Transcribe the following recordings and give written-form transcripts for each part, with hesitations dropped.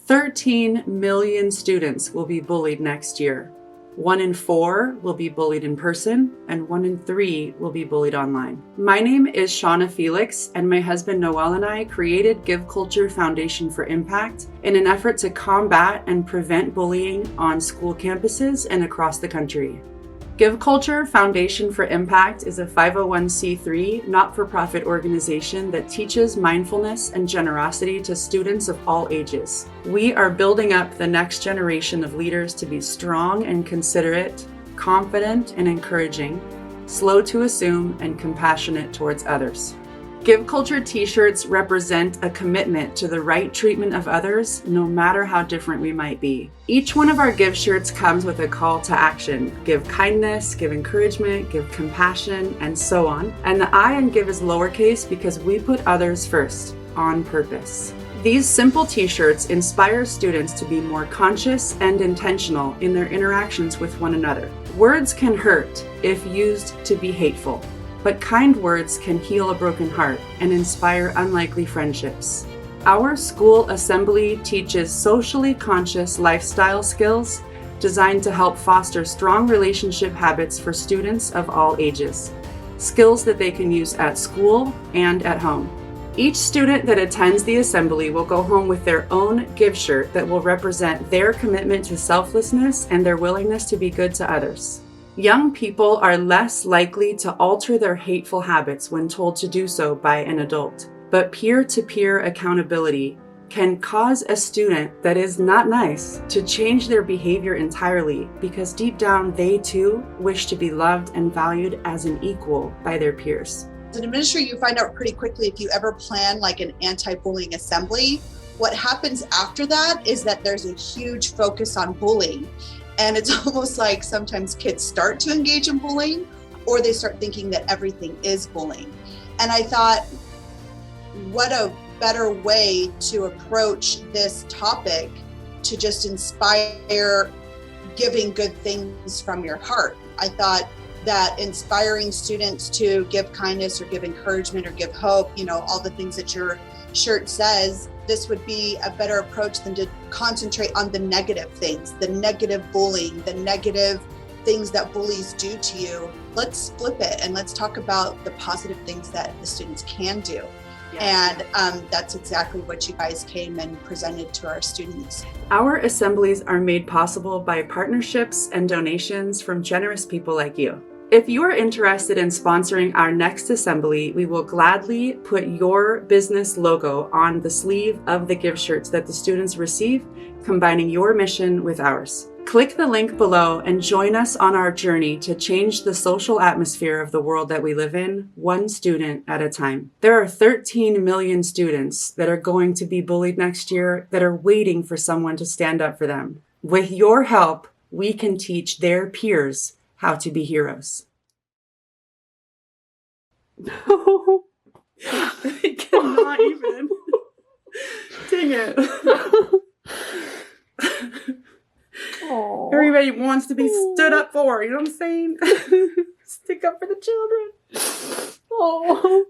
13 million students will be bullied next year. 1 in 4 will be bullied in person, and 1 in 3 will be bullied online. My name is Shauna Felix, and my husband Noel and I created GiVE Culture Foundation for Impact in an effort to combat and prevent bullying on school campuses and across the country. GiVE Culture Foundation for Impact is a 501c3 not-for-profit organization that teaches mindfulness and generosity to students of all ages. We are building up the next generation of leaders to be strong and considerate, confident and encouraging, slow to assume, and compassionate towards others. GiVE Culture t-shirts represent a commitment to the right treatment of others, no matter how different we might be. Each one of our GiVE shirts comes with a call to action. Give kindness, give encouragement, give compassion, and so on. And the I in GiVE is lowercase because we put others first, on purpose. These simple t-shirts inspire students to be more conscious and intentional in their interactions with one another. Words can hurt if used to be hateful. But kind words can heal a broken heart and inspire unlikely friendships. Our school assembly teaches socially conscious lifestyle skills designed to help foster strong relationship habits for students of all ages, skills that they can use at school and at home. Each student that attends the assembly will go home with their own GiVE shirt that will represent their commitment to selflessness and their willingness to be good to others. Young people are less likely to alter their hateful habits when told to do so by an adult, but peer-to-peer accountability can cause a student that is not nice to change their behavior entirely because deep down they too wish to be loved and valued as an equal by their peers. As an administrator, you find out pretty quickly if you ever plan like an anti-bullying assembly. What happens after that is that there's a huge focus on bullying. And it's almost like sometimes kids start to engage in bullying or they start thinking that everything is bullying. And I thought, what a better way to approach this topic to just inspire giving good things from your heart. I thought that inspiring students to give kindness or give encouragement or give hope, all the things that your shirt says, this would be a better approach than to concentrate on the negative things, the negative bullying, the negative things that bullies do to you. Let's flip it and let's talk about the positive things that the students can do. Yes. And that's exactly what you guys came and presented to our students. Our assemblies are made possible by partnerships and donations from generous people like you. If you are interested in sponsoring our next assembly, we will gladly put your business logo on the sleeve of the GiVE shirts that the students receive, combining your mission with ours. Click the link below and join us on our journey to change the social atmosphere of the world that we live in, one student at a time. There are 13 million students that are going to be bullied next year that are waiting for someone to stand up for them. With your help, we can teach their peers how to be heroes. No. I cannot even. Dang it. Aww. Everybody wants to be stood up for, you know what I'm saying? Stick up for the children. Oh.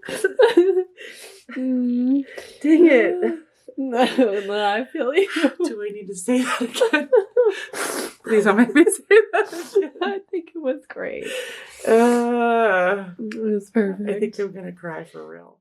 Dang it. No, I feel you. Do I need to say that again? Please don't make me say that again. I think it was great. It It was perfect. I think I'm going to cry for real.